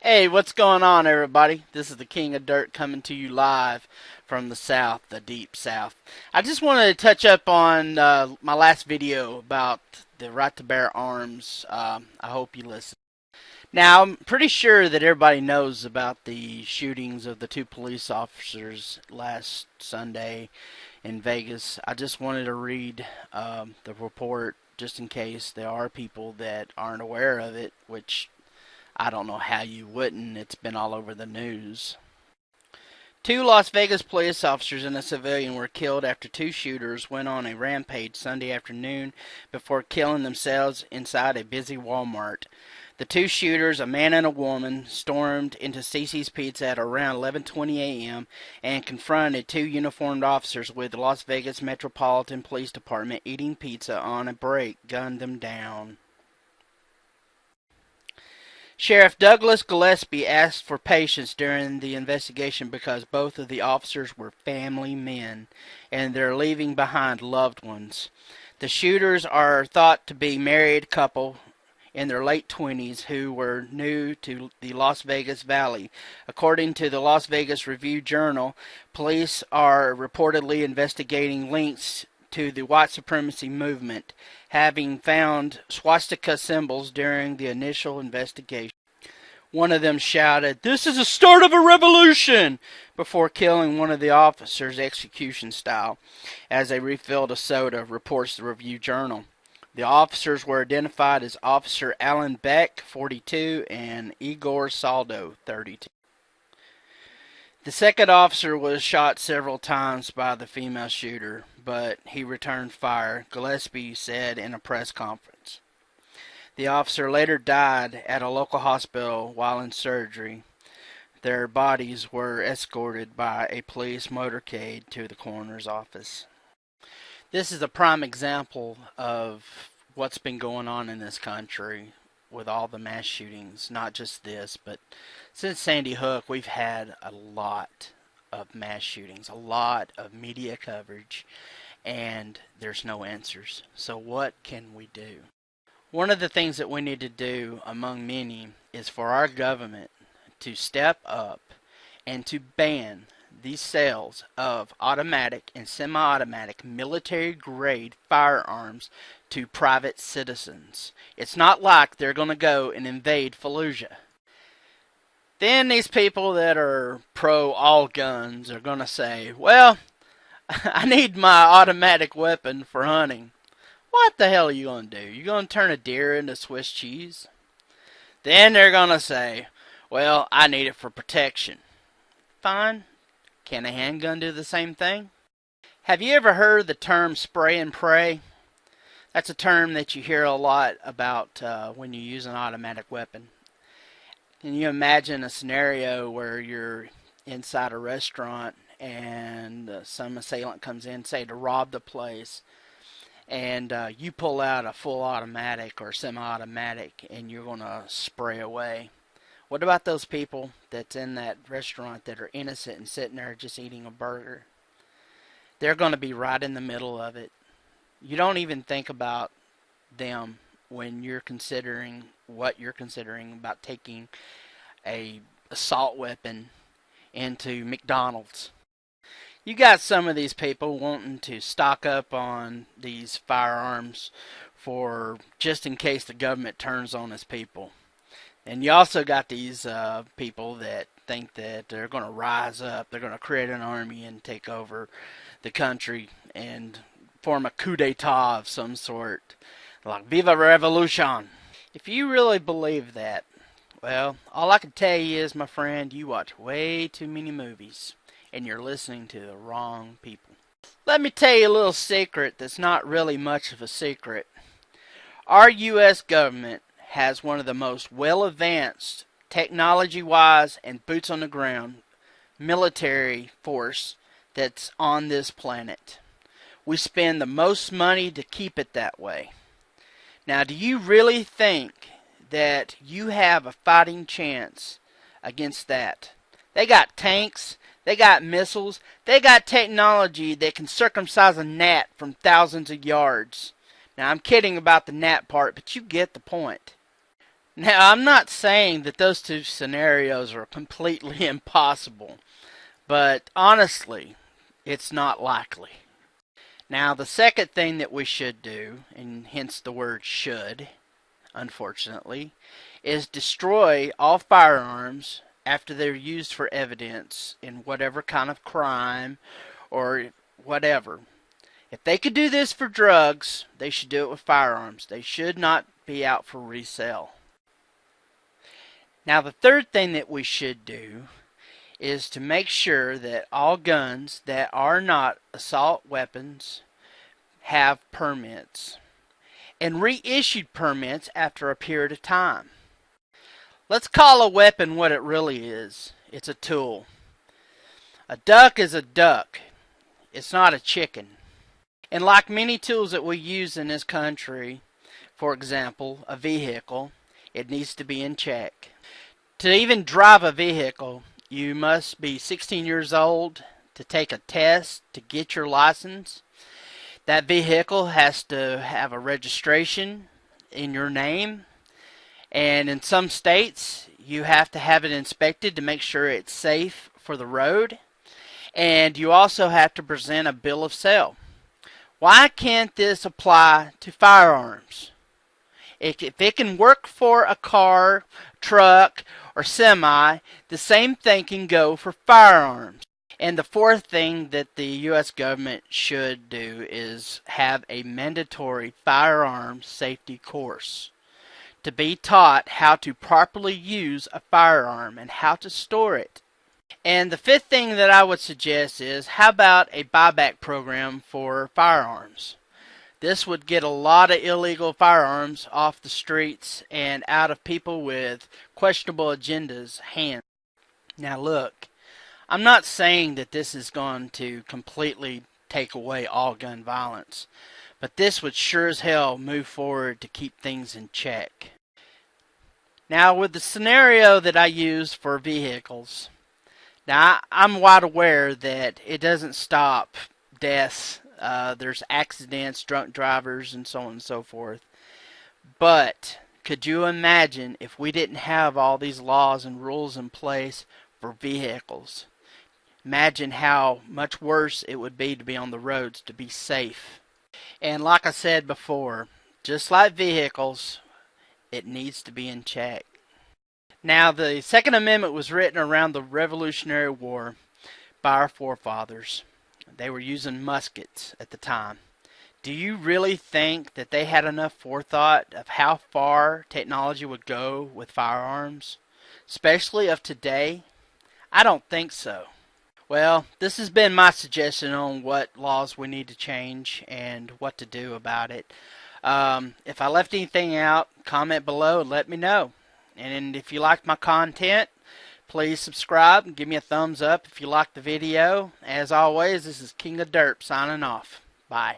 Hey, what's going on, everybody? This is the King of Dirt coming to you live from the South, the deep South. I just wanted to touch up on my last video about the right to bear arms. I hope you listen. Now, I'm pretty sure that everybody knows about the shootings of the two police officers last Sunday in Vegas. I just wanted to read the report just in case there are people that aren't aware of it, which I don't know how you wouldn't. It's been all over the news. Two Las Vegas police officers and a civilian were killed after two shooters went on a rampage Sunday afternoon before killing themselves inside a busy Walmart. The two shooters, a man and a woman, stormed into Cece's Pizza at around 11:20 a.m. and confronted two uniformed officers with the Las Vegas Metropolitan Police Department eating pizza on a break, gunned them down. Sheriff Douglas Gillespie asked for patience during the investigation because both of the officers were family men and they're leaving behind loved ones. The shooters are thought to be married couple in their late 20s who were new to the Las Vegas Valley. According to the Las Vegas Review-Journal, police are reportedly investigating links to the white supremacy movement, having found swastika symbols during the initial investigation. One of them shouted, "This is the start of a revolution!" before killing one of the officers execution style as they refilled a soda, reports the Review-Journal. The officers were identified as Officer Alan Beck, 42, and Igor Saldo, 32. The second officer was shot several times by the female shooter, but he returned fire, Gillespie said in a press conference. The officer later died at a local hospital while in surgery. Their bodies were escorted by a police motorcade to the coroner's office. This is a prime example of what's been going on in this country with all the mass shootings. Not just this, but since Sandy Hook, we've had a lot of mass shootings, a lot of media coverage, and there's no answers. So what can we do? One of the things that we need to do, among many, is for our government to step up and to ban the sales of automatic and semi-automatic military-grade firearms to private citizens. It's not like they're going to go and invade Fallujah. Then these people that are pro all guns are going to say, well, I need my automatic weapon for hunting. What the hell are you going to do? You going to turn a deer into Swiss cheese? Then they're going to say, well, I need it for protection. Fine. Can a handgun do the same thing? Have you ever heard the term spray and pray? That's a term that you hear a lot about when you use an automatic weapon. Can you imagine a scenario where you're inside a restaurant and some assailant comes in, say, to rob the place, and you pull out a full automatic or semi-automatic and you're going to spray away? What about those people that's in that restaurant that are innocent and sitting there just eating a burger? They're going to be right in the middle of it. You don't even think about them when you're considering what you're considering about taking a assault weapon into McDonald's. You got some of these people wanting to stock up on these firearms for just in case the government turns on its people. And you also got these people that think that they're going to rise up, they're going to create an army and take over the country and form a coup d'etat of some sort, like Viva Revolution. If you really believe that, well, all I can tell you is, my friend, you watch way too many movies and you're listening to the wrong people. Let me tell you a little secret that's not really much of a secret. Our U.S. government has one of the most well-advanced, technology-wise and boots-on-the-ground military force that's on this planet. We spend the most money to keep it that way. Now, do you really think that you have a fighting chance against that? They got tanks, they got missiles, they got technology that can circumcise a gnat from thousands of yards. Now, I'm kidding about the gnat part, but you get the point. Now, I'm not saying that those two scenarios are completely impossible, but honestly, it's not likely. Now, the second thing that we should do, and hence the word should, unfortunately, is destroy all firearms after they're used for evidence in whatever kind of crime or whatever. If they could do this for drugs, they should do it with firearms. They should not be out for resale. Now, the third thing that we should do is to make sure that all guns that are not assault weapons have permits and reissued permits after a period of time. Let's call a weapon what it really is. It's a tool. A duck is a duck. It's not a chicken. And like many tools that we use in this country, for example, a vehicle, it needs to be in check. To even drive a vehicle, you must be 16 years old to take a test to get your license. That vehicle has to have a registration in your name, and in some states you have to have it inspected to make sure it's safe for the road, and you also have to present a bill of sale. Why can't this apply to firearms? If it can work for a car, truck, or semi, the same thing can go for firearms. And the fourth thing that the U.S. government should do is have a mandatory firearms safety course to be taught how to properly use a firearm and how to store it. And the fifth thing that I would suggest is, how about a buyback program for firearms? This would get a lot of illegal firearms off the streets and out of people with questionable agendas' hands. Now look, I'm not saying that this is going to completely take away all gun violence, but this would sure as hell move forward to keep things in check. Now, with the scenario that I use for vehicles, now I'm wide aware that it doesn't stop deaths. There's accidents, drunk drivers, and so on and so forth. But could you imagine if we didn't have all these laws and rules in place for vehicles? Imagine how much worse it would be to be on the roads, to be safe. And like I said before, just like vehicles, it needs to be in check. Now, the Second Amendment was written around the Revolutionary War by our forefathers. They were using muskets at the time. Do you really think that they had enough forethought of how far technology would go with firearms, especially of today? I don't think so. Well, this has been my suggestion on what laws we need to change and what to do about it. If I left anything out, comment below and let me know. And if you liked my content, please subscribe and give me a thumbs up if you liked the video. As always, this is King of Derp signing off. Bye.